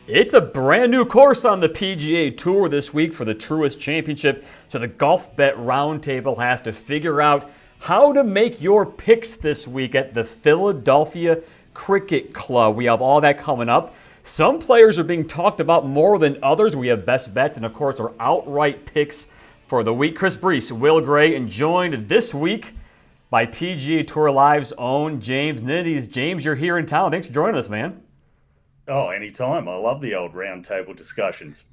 It's a brand new course on the PGA Tour this week for the Truist Championship. So the Golfbet Roundtable has to figure out how to make your picks this week at the Philadelphia Cricket Club. We have all that coming up. Some players are being talked about more than others. We have best bets and, of course, our outright picks for the week. Chris Brees, Will Gray, and joined this week by PGA Tour Live's own James Nitties. James, you're here in town. Thanks for joining us, man. Oh, anytime. I love the old roundtable discussions.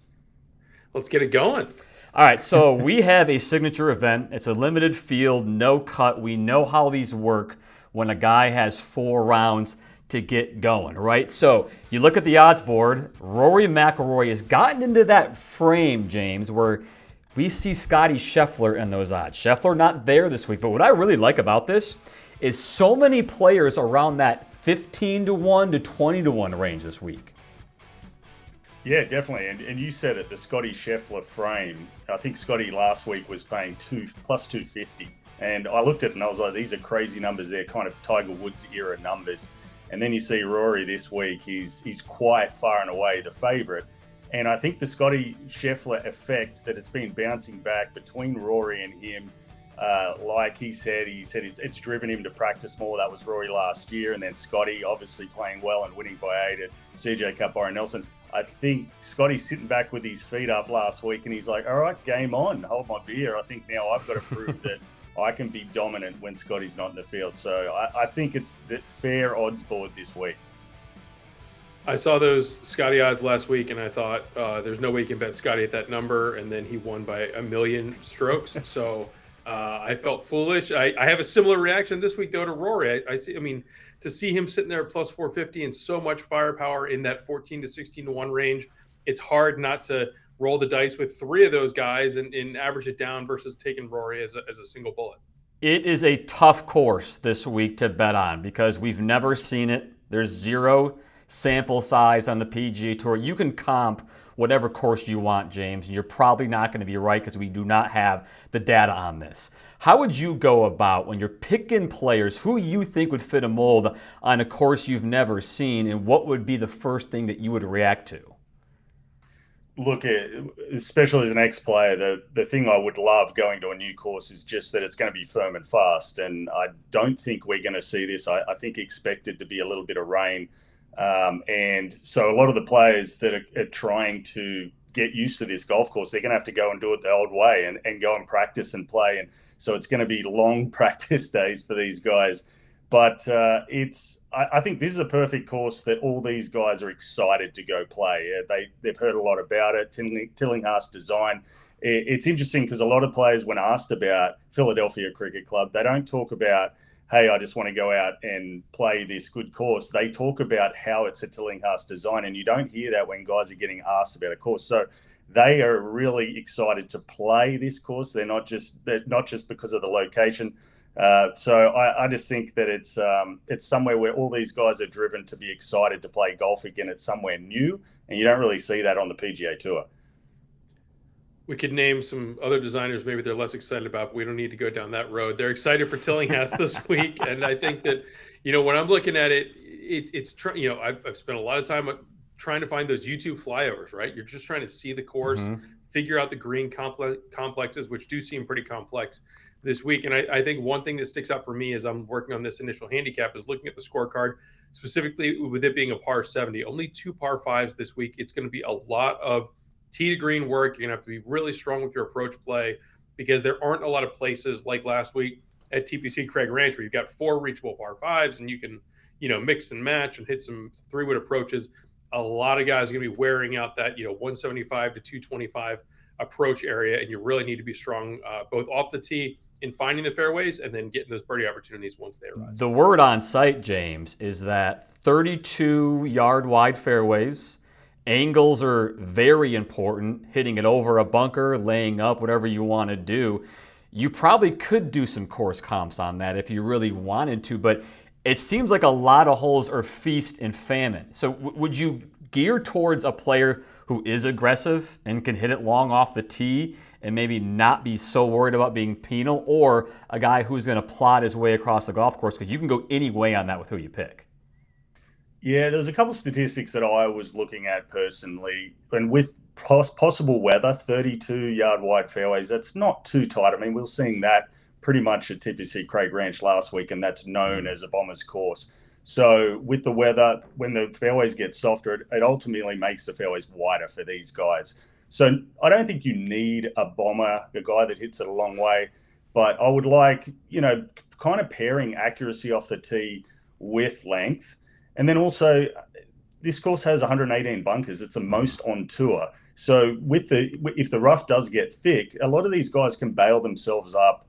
Let's get it going. All right, so we have a signature event. It's a limited field, no cut. We know how these work when a guy has 4 rounds to get going, right? So you look at the odds board. Rory McIlroy has gotten into that frame, James, where we see Scotty Scheffler in those odds. Scheffler not there this week, but what I really like about this is so many players around that 15-1 to 20-1 range this week. Yeah, definitely. And you said it, the Scotty Scheffler frame. I think Scotty last week was paying plus 250. And I looked at it and I was like, these are crazy numbers. They're kind of Tiger Woods era numbers. And then you see Rory this week, he's quite far and away the favorite. And I think the Scotty Scheffler effect that it's been bouncing back between Rory and him, like he said it's driven him to practice more. That was Rory last year. And then Scotty obviously playing well and winning by 8 at CJ Cup, Byron Nelson. I think Scotty's sitting back with his feet up last week and he's like, all right, game on, hold my beer. I think now I've got to prove that I can be dominant when Scotty's not in the field. So I think it's the fair odds board this week. I saw those Scotty odds last week, and I thought there's no way you can bet Scotty at that number, and then he won by 1,000,000 strokes. So I felt foolish. I have a similar reaction this week, though, to Rory. I mean, to see him sitting there at plus 450 and so much firepower in that 14 to 16-1 range, it's hard not to roll the dice with 3 of those guys and average it down versus taking Rory as a single bullet. It is a tough course this week to bet on because we've never seen it. There's 0 sample size on the PGA Tour. You can comp whatever course you want, James. You're probably not going to be right because we do not have the data on this. How would you go about when you're picking players who you think would fit a mold on a course you've never seen, and what would be the first thing that you would react to? Look, especially as an ex-player, the thing I would love going to a new course is just that it's going to be firm and fast. And I don't think we're going to see this. I think expected to be a little bit of rain. And so a lot of the players that are trying to get used to this golf course, they're going to have to go and do it the old way and go and practice and play. And so it's going to be long practice days for these guys. But I think this is a perfect course that all these guys are excited to go play. They've heard a lot about it, Tillinghast design. It's interesting because a lot of players, when asked about Philadelphia Cricket Club, they don't talk about, hey, I just want to go out and play this good course. They talk about how it's a Tillinghast design, and you don't hear that when guys are getting asked about a course. So they are really excited to play this course. They're not just because of the location. So I just think that it's somewhere where all these guys are driven to be excited to play golf again. It's somewhere new, and you don't really see that on the PGA Tour. We could name some other designers maybe they're less excited about, but we don't need to go down that road. They're excited for Tillinghast this week, and I think that, when I'm looking at it, I've spent a lot of time trying to find those YouTube flyovers, right? You're just trying to see the course, figure out the green complexes, which do seem pretty complex this week. And I think one thing that sticks out for me as I'm working on this initial handicap is looking at the scorecard, specifically with it being a par 70, only 2 par 5s this week. It's going to be a lot of tee to green work. You're going to have to be really strong with your approach play because there aren't a lot of places like last week at TPC Craig Ranch where you've got 4 reachable par 5s and you can, mix and match and hit some 3-wood approaches. A lot of guys are going to be wearing out that, 175 to 225 approach area, and you really need to be strong both off the tee in finding the fairways and then getting those birdie opportunities once they arise. The word on site, James, is that 32-yard wide fairways. Angles are very important, hitting it over a bunker, laying up, whatever you want to do. You probably could do some course comps on that if you really wanted to, but it seems like a lot of holes are feast and famine. So would you gear towards a player who is aggressive and can hit it long off the tee and maybe not be so worried about being penal, or a guy who's going to plod his way across the golf course? Because you can go any way on that with who you pick. Yeah, there's a couple of statistics that I was looking at personally, and with possible weather, 32-yard wide fairways, that's not too tight. I mean, we were seeing that pretty much at TPC Craig Ranch last week, and that's known as a bomber's course. So with the weather, when the fairways get softer, it ultimately makes the fairways wider for these guys. So I don't think you need a bomber, a guy that hits it a long way, but I would like, kind of pairing accuracy off the tee with length. And then also, this course has 118 bunkers. It's the most on tour. So if the rough does get thick, a lot of these guys can bail themselves out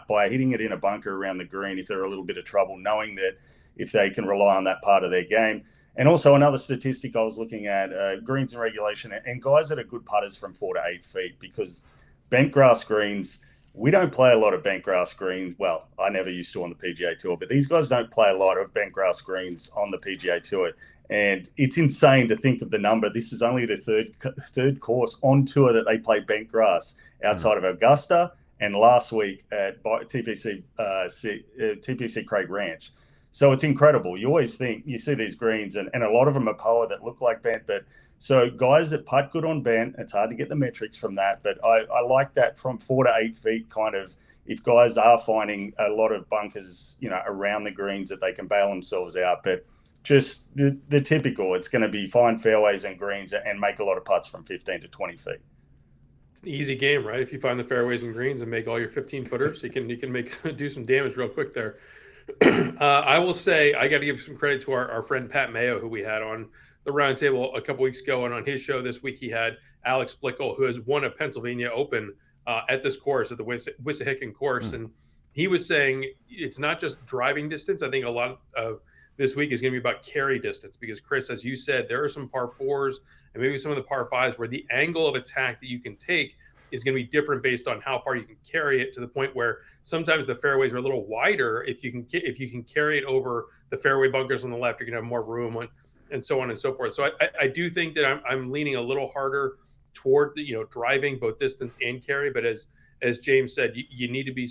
by hitting it in a bunker around the green if they're a little bit of trouble, knowing that if they can rely on that part of their game. And also another statistic I was looking at, greens in regulation and guys that are good putters from 4 to 8 feet, because bent grass greens, we don't play a lot of bent grass greens. Well, I never used to on the PGA Tour, but these guys don't play a lot of bent grass greens on the PGA Tour. And it's insane to think of the number. This is only the third course on tour that they play bent grass outside of Augusta and last week at TPC Craig Ranch. So it's incredible. You always think, you see these greens, and a lot of them are POA that look like bent, but so guys that putt good on bent, it's hard to get the metrics from that, but I like that from 4 to 8 feet kind of, if guys are finding a lot of bunkers, around the greens that they can bail themselves out. But just the typical, it's going to be find fairways and greens and make a lot of putts from 15 to 20 feet. It's an easy game, right? If you find the fairways and greens and make all your 15-footers, you can do some damage real quick there. I will say I got to give some credit to our friend Pat Mayo, who we had on the roundtable a couple weeks ago, and on his show this week he had Alex Blickel, who has won a Pennsylvania Open at this course, at the Wissahickon course, and he was saying it's not just driving distance. I think a lot of this week is going to be about carry distance, because Chris, as you said, there are some par fours and maybe some of the par fives where the angle of attack that you can take is going to be different based on how far you can carry it, to the point where sometimes the fairways are a little wider. If you can carry it over the fairway bunkers on the left, you're going to have more room and so on and so forth. So I do think that I'm leaning a little harder toward driving both distance and carry. But as James said, you need to be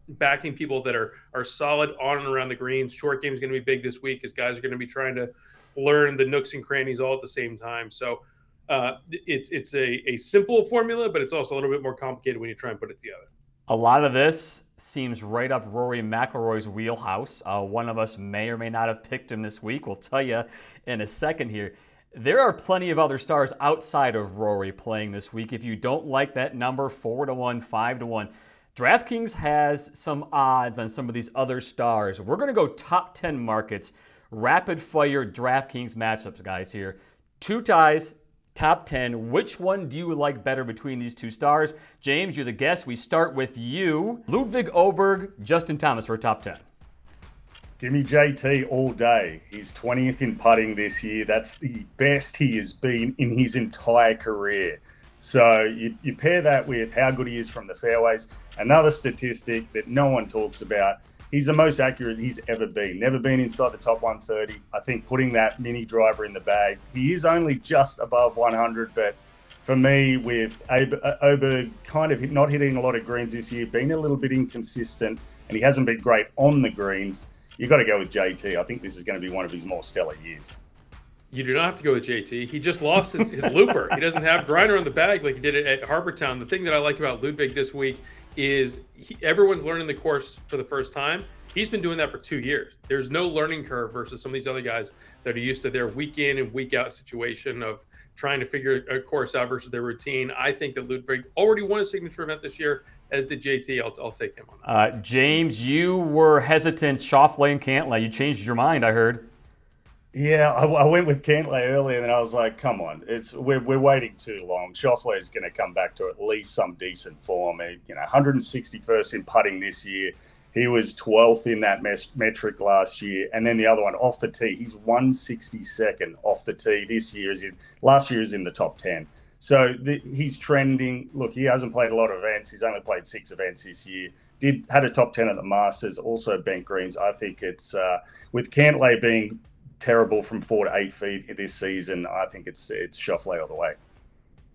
backing people that are solid on and around the greens. Short game is going to be big this week, as guys are going to be trying to learn the nooks and crannies all at the same time. So it's a simple formula, but it's also a little bit more complicated when you try and put it together. A lot of this seems right up Rory McIlroy's wheelhouse. One of us may or may not have picked him this week. We'll tell you in a second here. There are plenty of other stars outside of Rory playing this week. If you don't like that number, 4-1, 5-1, DraftKings has some odds on some of these other stars. We're going to go top 10 markets, rapid fire DraftKings matchups, guys, here. 2 ties, top 10. Which one do you like better between these 2 stars? James, you're the guest. We start with you. Ludwig Åberg, Justin Thomas for top 10. Give me JT all day. He's 20th in putting this year. That's the best he has been in his entire career. So you pair that with how good he is from the fairways. Another statistic that no one talks about, he's the most accurate he's ever been. Never been inside the top 130. I think putting that mini driver in the bag, he is only just above 100, but for me, with Åberg kind of not hitting a lot of greens this year, being a little bit inconsistent, and he hasn't been great on the greens, you've got to go with JT. I think this is going to be one of his more stellar years. You do not have to go with JT. He just lost his looper. He doesn't have grinder on the bag like he did it at Harbortown. The thing that I like about Ludwig this week is everyone's learning the course for the first time. He's been doing that for 2 years. There's no learning curve versus some of these other guys that are used to their week in and week out situation of trying to figure a course out versus their routine. I think that Ludwig already won a signature event this year, as did JT. I'll take him on that. James, you were hesitant, Schauffele and Cantlay. You changed your mind, I heard. Yeah, I went with Cantlay earlier, and then I was like, come on, we're waiting too long. Schauffele is going to come back to at least some decent form. 161st in putting this year. He was 12th in that metric last year. And then the other one, off the tee, he's 162nd off the tee this year. Last year is in the top 10. So he's trending. Look, he hasn't played a lot of events. He's only played 6 events this year. Had a top 10 at the Masters, also bent greens. I think it's, with Cantlay being terrible from 4 to 8 feet this season, I think it's Schauffele all the way.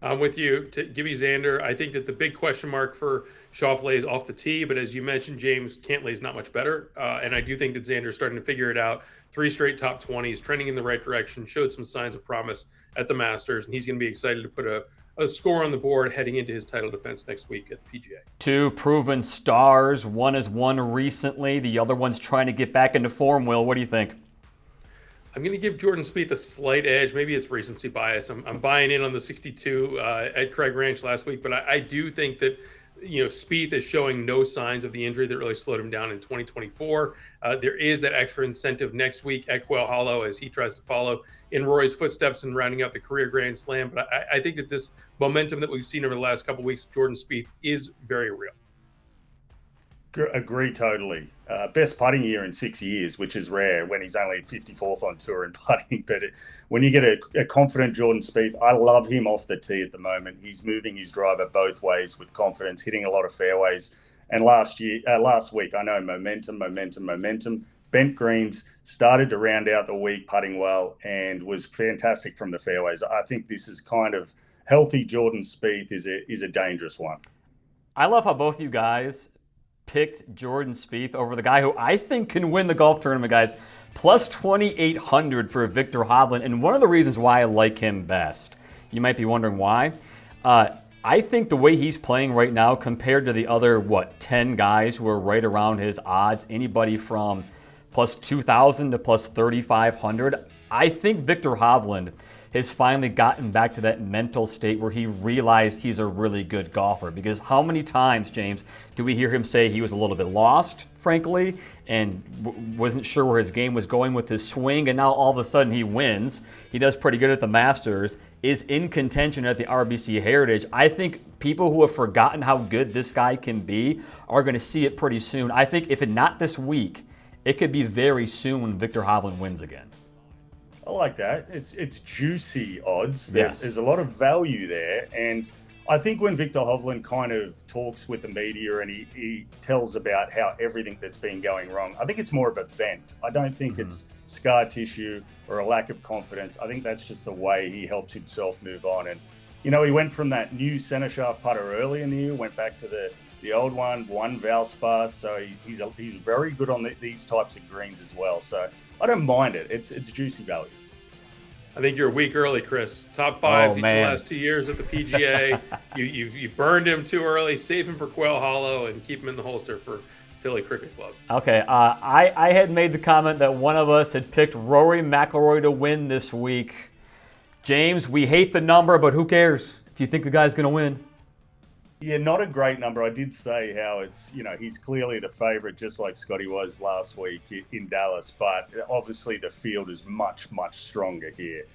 I'm with you. Give me Xander. I think that the big question mark for Schauffele is off the tee, but as you mentioned, James, Cantlay is not much better. And I do think that Xander's starting to figure it out. 3 straight top 20s, trending in the right direction, showed some signs of promise at the Masters, and he's going to be excited to put a score on the board heading into his title defense next week at the PGA. 2 proven stars. One has won recently. The other one's trying to get back into form, Will. What do you think? I'm going to give Jordan Spieth a slight edge. Maybe it's recency bias. I'm buying in on the 62 at Craig Ranch last week, but I do think that Spieth is showing no signs of the injury that really slowed him down in 2024. There is that extra incentive next week at Quail Hollow as he tries to follow in Rory's footsteps and rounding out the career Grand Slam. But I think that this momentum that we've seen over the last couple of weeks with Jordan Spieth is very real. Agree totally. Best putting year in 6 years, which is rare when he's only 54th on tour in putting. But when you get a confident Jordan Spieth, I love him off the tee at the moment. He's moving his driver both ways with confidence, hitting a lot of fairways. And last week, I know momentum. Bent greens, started to round out the week putting well, and was fantastic from the fairways. I think this is kind of healthy Jordan Spieth is a dangerous one. I love how both you guys picked Jordan Spieth over the guy who I think can win the golf tournament, guys. Plus 2,800 for Victor Hovland. And one of the reasons why I like him best, you might be wondering why. I think the way he's playing right now compared to the other, 10 guys who are right around his odds, anybody from plus 2,000 to plus 3,500, I think Victor Hovland has finally gotten back to that mental state where he realized he's a really good golfer. Because how many times, James, do we hear him say he was a little bit lost, frankly, and wasn't sure where his game was going with his swing, and now all of a sudden he wins. He does pretty good at the Masters, is in contention at the RBC Heritage. I think people who have forgotten how good this guy can be are going to see it pretty soon. I think if it not this week, it could be very soon when Victor Hovland wins again. I like that. It's juicy odds. Yes. There's a lot of value there. And I think when Victor Hovland kind of talks with the media and he tells about how everything that's been going wrong, I think it's more of a vent. I don't think it's scar tissue or a lack of confidence. I think that's just the way he helps himself move on. And, he went from that new center shaft putter early in the year, went back to the old one, won Valspar. So he's very good on these types of greens as well. So I don't mind it. It's juicy value. I think you're a week early, Chris. Top 5s each of the last 2 years at the PGA. you burned him too early. Save him for Quail Hollow and keep him in the holster for Philly Cricket Club. Okay, I had made the comment that one of us had picked Rory McIlroy to win this week. James, we hate the number, but who cares if you think the guy's going to win? Yeah, not a great number. I did say how it's, he's clearly the favorite, just like Scotty was last week in Dallas. But obviously the field is much, much stronger here.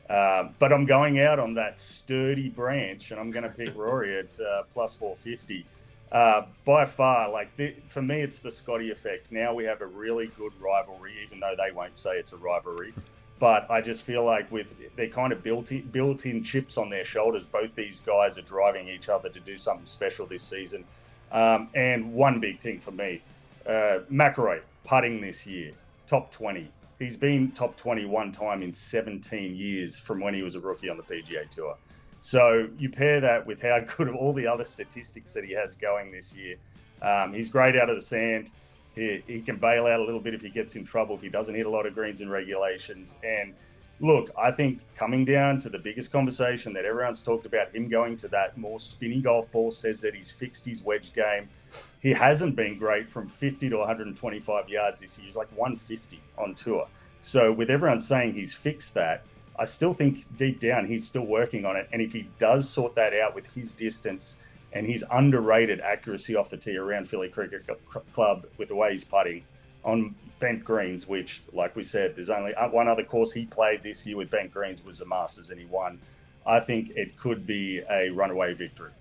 But I'm going out on that sturdy branch, and I'm going to pick Rory at plus 450. By far, for me, it's the Scotty effect. Now we have a really good rivalry, even though they won't say it's a rivalry. But I just feel like they're kind of built-in chips on their shoulders. Both these guys are driving each other to do something special this season. And one big thing for me, McIlroy putting this year, top 20. He's been top 20 one time in 17 years from when he was a rookie on the PGA Tour. So you pair that with how good of all the other statistics that he has going this year. He's great out of the sand. He can bail out a little bit if he gets in trouble, if he doesn't hit a lot of greens in regulations. And look, I think coming down to the biggest conversation that everyone's talked about, him going to that more spinny golf ball, says that he's fixed his wedge game. He hasn't been great from 50 to 125 yards this year. He's like 150 on tour. So with everyone saying he's fixed that, I still think deep down he's still working on it. And if he does sort that out with his distance and his underrated accuracy off the tee around Philly Cricket Club with the way he's putting on bent greens, which, like we said, there's only one other course he played this year with bent greens was the Masters, and he won. I think it could be a runaway victory.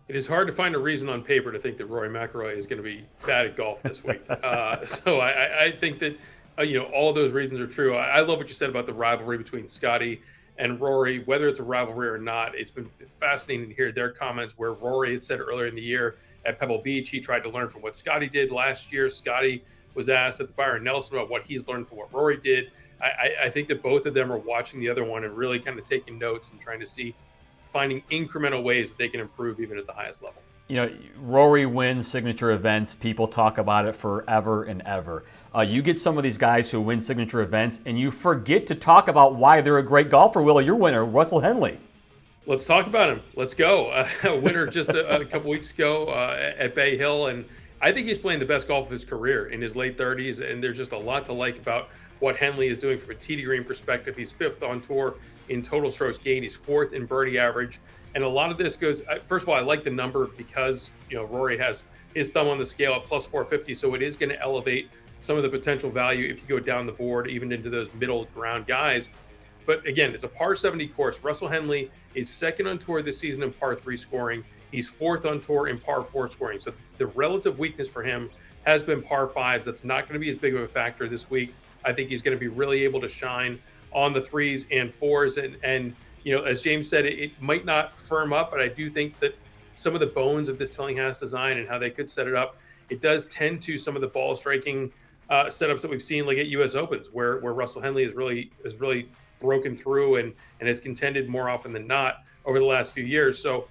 It is hard to find a reason on paper to think that Rory McIlroy is going to be bad at golf this week. So I think that all of those reasons are true. I love what you said about the rivalry between Scotty and Rory, whether it's a rivalry or not. It's been fascinating to hear their comments where Rory had said earlier in the year at Pebble Beach, he tried to learn from what Scotty did last year. Scotty was asked at the Byron Nelson about what he's learned from what Rory did. I think that both of them are watching the other one and really kind of taking notes and trying to finding incremental ways that they can improve even at the highest level. Rory wins signature events. People talk about it forever and ever. You get some of these guys who win signature events, and you forget to talk about why they're a great golfer. Will, your winner, Russell Henley. Let's talk about him. Let's go. A winner just a couple weeks ago at Bay Hill, and I think he's playing the best golf of his career in his late 30s, and there's just a lot to like about what Henley is doing from a tee to green perspective. He's 5th on tour in total strokes gained. He's 4th in birdie average. And a lot of this goes, first of all, I like the number because, Rory has his thumb on the scale at plus 450. So it is going to elevate some of the potential value if you go down the board, even into those middle ground guys. But again, it's a par 70 course. Russell Henley is 2nd on tour this season in par 3 scoring. He's 4th on tour in par 4 scoring. So the relative weakness for him has been par 5s. That's not going to be as big of a factor this week. I think he's going to be really able to shine on the 3s and 4s. And as James said, it might not firm up, but I do think that some of the bones of this Tillinghast design and how they could set it up, it does tend to some of the ball striking setups that we've seen, like at U.S. Opens, where Russell Henley has really broken through and has contended more often than not over the last few years. So,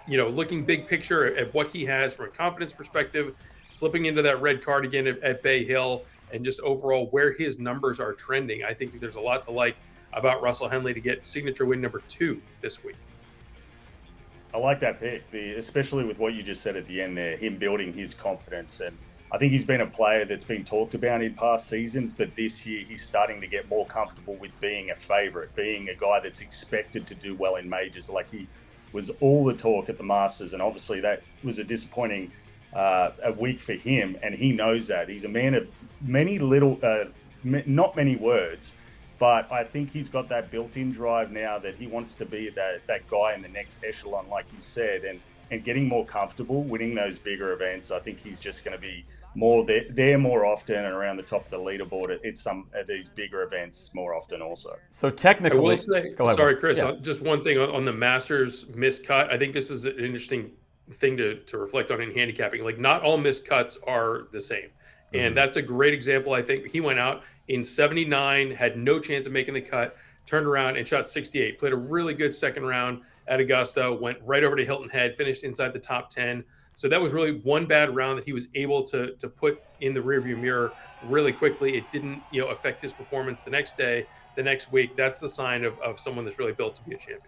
looking big picture at what he has from a confidence perspective, slipping into that red card again at Bay Hill, and just overall where his numbers are trending, I think there's a lot to like about Russell Henley to get signature win number 2 this week. I like that pick, especially with what you just said at the end there, him building his confidence. And I think he's been a player that's been talked about in past seasons, but this year he's starting to get more comfortable with being a favorite, being a guy that's expected to do well in majors. Like, he was all the talk at the Masters, and obviously that was a disappointing a week for him, and he knows that. He's a man of not many words, but I think he's got that built-in drive now that he wants to be that guy in the next echelon, like you said, and getting more comfortable winning those bigger events. I think he's just going to be more there more often and around the top of the leaderboard at some of these bigger events more often also. So technically, I will say, go ahead. Sorry, Chris, Yeah. Just one thing on the Masters missed cut. I think this is an interesting thing to reflect on in handicapping. Like, not all missed cuts are the same. And that's a great example. I think he went out in 79, had no chance of making the cut, turned around and shot 68. Played a really good second round at Augusta, went right over to Hilton Head, finished inside the top 10. So that was really one bad round that he was able to put in the rearview mirror really quickly. It didn't affect his performance the next day, the next week. That's the sign of someone that's really built to be a champion.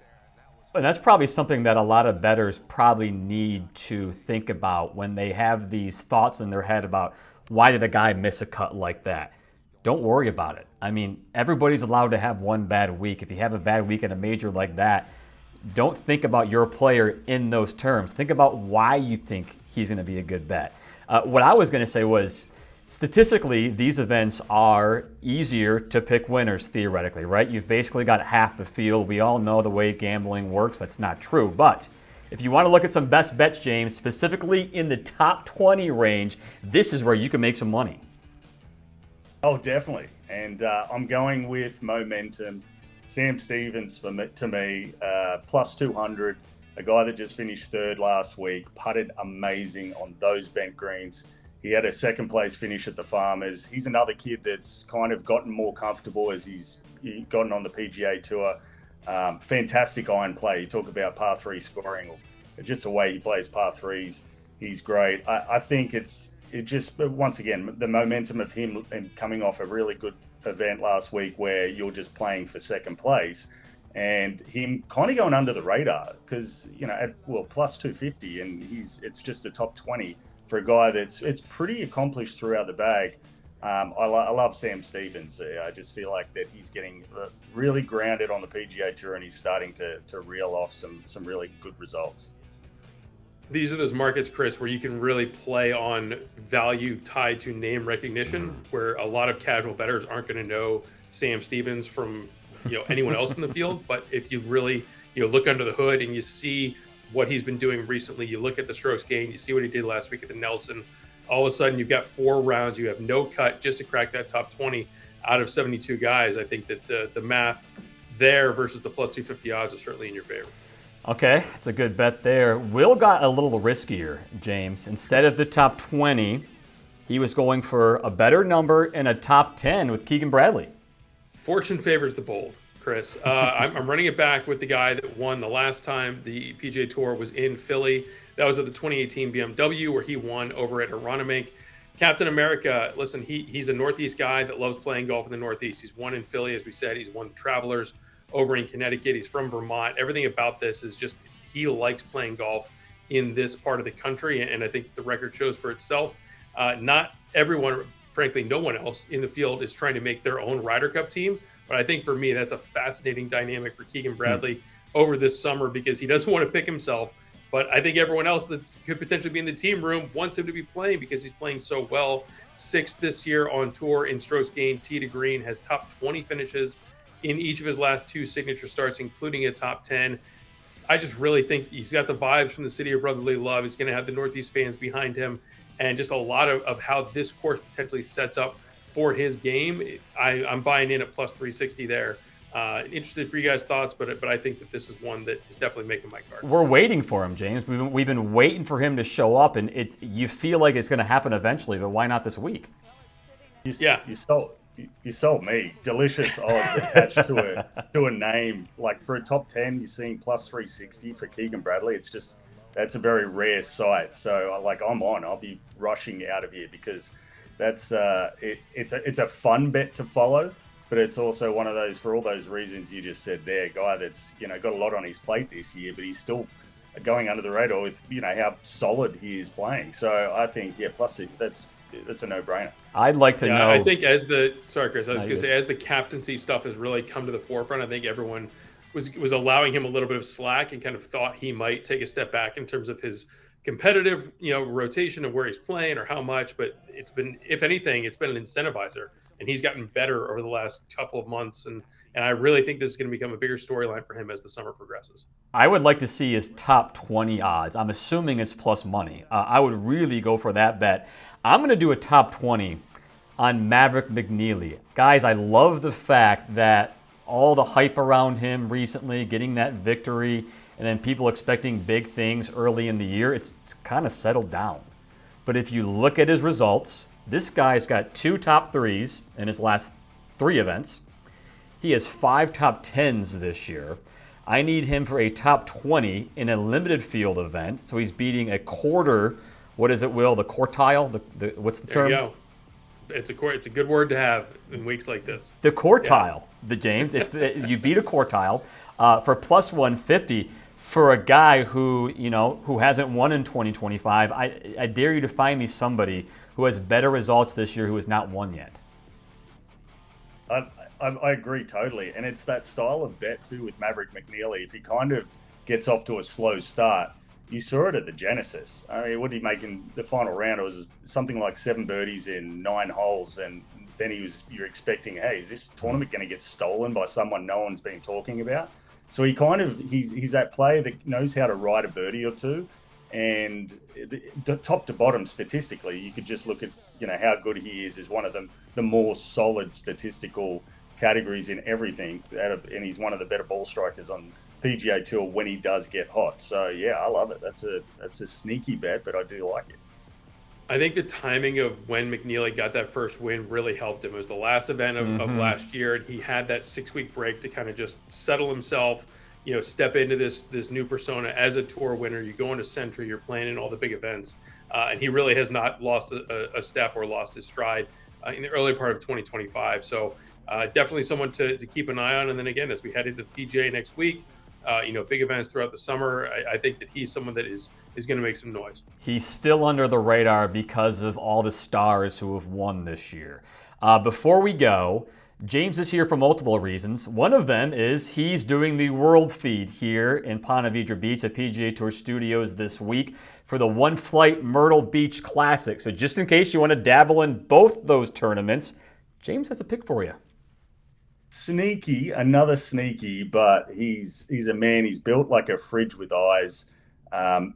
And that's probably something that a lot of bettors probably need to think about when they have these thoughts in their head about, why did a guy miss a cut like that? Don't worry about it. I mean, everybody's allowed to have one bad week. If you have a bad week in a major like that, don't think about your player in those terms. Think about why you think he's going to be a good bet. What I was going to say was, statistically, these events are easier to pick winners theoretically, right? You've basically got half the field. We all know the way gambling works. That's not true. But if you want to look at some best bets, James, specifically in the top 20 range, this is where you can make some money. Oh, definitely. And I'm going with momentum. Sam Stevens, to me, plus 200, a guy that just finished 3rd last week, putted amazing on those bent greens. He had a second place finish at the Farmers. He's another kid that's kind of gotten more comfortable as he's gotten on the PGA Tour. Fantastic iron play. You talk about par 3 scoring, or just the way he plays par 3s. He's great. I think it just, once again, the momentum of him and coming off a really good event last week where you're just playing for second place, and him kind of going under the radar because, plus 250, and it's just a top 20 for a guy it's pretty accomplished throughout the bag. I love Sam Stevens. I just feel like that he's getting really grounded on the PGA Tour, and he's starting to reel off some really good results. These are those markets, Chris, where you can really play on value tied to name recognition, where a lot of casual bettors aren't going to know Sam Stevens from anyone else in the field. But if you really look under the hood and you see what he's been doing recently, you look at the strokes gained, you see what he did last week at the Nelson, all of a sudden you've got 4 rounds, you have no cut just to crack that top 20 out of 72 guys. I think that the math there versus the plus 250 odds is certainly in your favor. Okay, it's a good bet there. Will got a little riskier, James. Instead of the top 20, he was going for a better number in a top 10 with Keegan Bradley. Fortune favors the bold. Chris. I'm running it back with the guy that won the last time the PGA Tour was in Philly. That was at the 2018 BMW, where he won over at Aronimink. Captain America, listen, he's a Northeast guy that loves playing golf in the Northeast. He's won in Philly, as we said. He's won the Travelers over in Connecticut. He's from Vermont. Everything about this is just he likes playing golf in this part of the country, and I think the record shows for itself. Not everyone, frankly, no one else in the field is trying to make their own Ryder Cup team. But I think for me, that's a fascinating dynamic for Keegan Bradley over this summer, because he doesn't want to pick himself. But I think everyone else that could potentially be in the team room wants him to be playing because he's playing so well. 6th this year on tour in strokes gained, tee to green, has top 20 finishes in each of his last 2 signature starts, including a top 10. I just really think he's got the vibes from the city of brotherly love. He's going to have the Northeast fans behind him, and just a lot of how this course potentially sets up for his game. I'm buying in at plus 360 there. Interested for you guys' thoughts, but I think that this is one that is definitely making my card. We're waiting for him, James. We've been waiting for him to show up, and you feel like it's going to happen eventually, but why not this week? You sold me. Delicious odds attached to a name. Like for a top 10, you're seeing plus 360 for Keegan Bradley. It's just, that's a very rare sight. So I'm on. I'll be rushing out of here because that's it's a fun bet to follow. But it's also one of those, for all those reasons you just said there, guy that's, got a lot on his plate this year, but he's still going under the radar with, how solid he is playing. So I think, plus that's a no-brainer. I'd like to know. I think as the captaincy stuff has really come to the forefront, I think everyone was allowing him a little bit of slack and kind of thought he might take a step back in terms of his competitive, rotation of where he's playing or how much. But it's been, if anything, it's been an incentivizer. And he's gotten better over the last couple of months. And I really think this is going to become a bigger storyline for him as the summer progresses. I would like to see his top 20 odds. I'm assuming it's plus money. I would really go for that bet. I'm going to do a top 20 on Maverick McNeely. Guys, I love the fact that all the hype around him recently, getting that victory, and then people expecting big things early in the year, it's kind of settled down. But if you look at his results, this guy's got 2 top 3s in his last 3 events. He has 5 top 10s this year. I need him for a top 20 in a limited field event. So he's beating a quarter, what is it, Will? The quartile? What's the term? There you go. It's a good word to have in weeks like this. The quartile, James. You beat a quartile for plus 150 for a guy who hasn't won in 2025. I dare you to find me somebody who has better results this year who has not won yet. I agree totally. And it's that style of bet too with Maverick McNeely. If he kind of gets off to a slow start, you saw it at the Genesis. I mean, what did he make in the final round? It was something like 7 birdies in 9 holes. And then you're expecting, hey, is this tournament going to get stolen by someone no one's been talking about? So he's that player that knows how to ride a birdie or two. And the top to bottom, statistically, you could just look at how good he is one of the more solid statistical categories in everything. And he's one of the better ball strikers on PGA Tour when he does get hot. So yeah, I love it. That's a sneaky bet, but I do like it. I think the timing of when McNeely got that first win really helped him. It was the last event of last year, and he had that 6-week break to kind of just settle himself. Step into this new persona as a tour winner. You go into Century, you're playing in all the big events, and he really has not lost a step or lost his stride in the early part of 2025. So definitely someone to keep an eye on. And then again, as we head into the PGA next week, big events throughout the summer, I think that he's someone that is going to make some noise. He's still under the radar because of all the stars who have won this year. Before we go, James is here for multiple reasons. One of them is he's doing the world feed here in Ponte Vedra Beach at PGA Tour Studios this week for the One Flight Myrtle Beach Classic. So just in case you want to dabble in both those tournaments, James has a pick for you. Another sneaky, but he's a man. He's built like a fridge with eyes.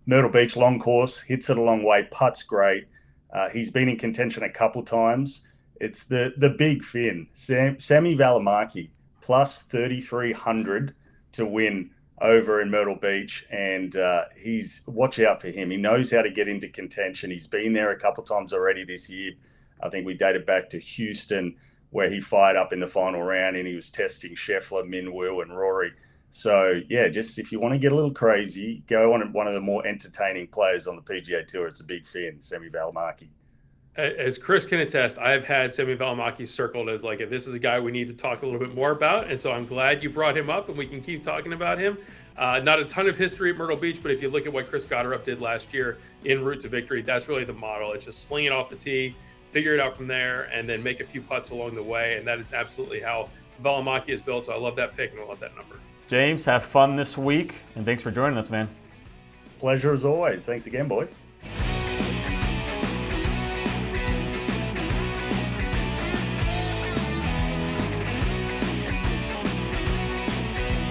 Myrtle Beach, long course, hits it a long way, putts great. He's been in contention a couple times. It's the big Finn, Sami Välimäki, plus 3,300 to win over in Myrtle Beach, and watch out for him. He knows how to get into contention. He's been there a couple times already this year. I think we dated back to Houston where he fired up in the final round and he was testing Scheffler, Minwoo, and Rory. So, yeah, just if you want to get a little crazy, go on one of the more entertaining players on the PGA Tour. It's a big fan, Semi Valimaki. As Chris can attest, I've had Semi Valimaki circled as like, this is a guy we need to talk a little bit more about. And so I'm glad you brought him up and we can keep talking about him. Not a ton of history at Myrtle Beach, but if you look at what Chris Gotterup did last year en route to victory, that's really the model. It's just sling it off the tee, figure it out from there, and then make a few putts along the way. And that is absolutely how Valimaki is built. So I love that pick and I love that number. James, have fun this week, and thanks for joining us, man. Pleasure as always. Thanks again, boys.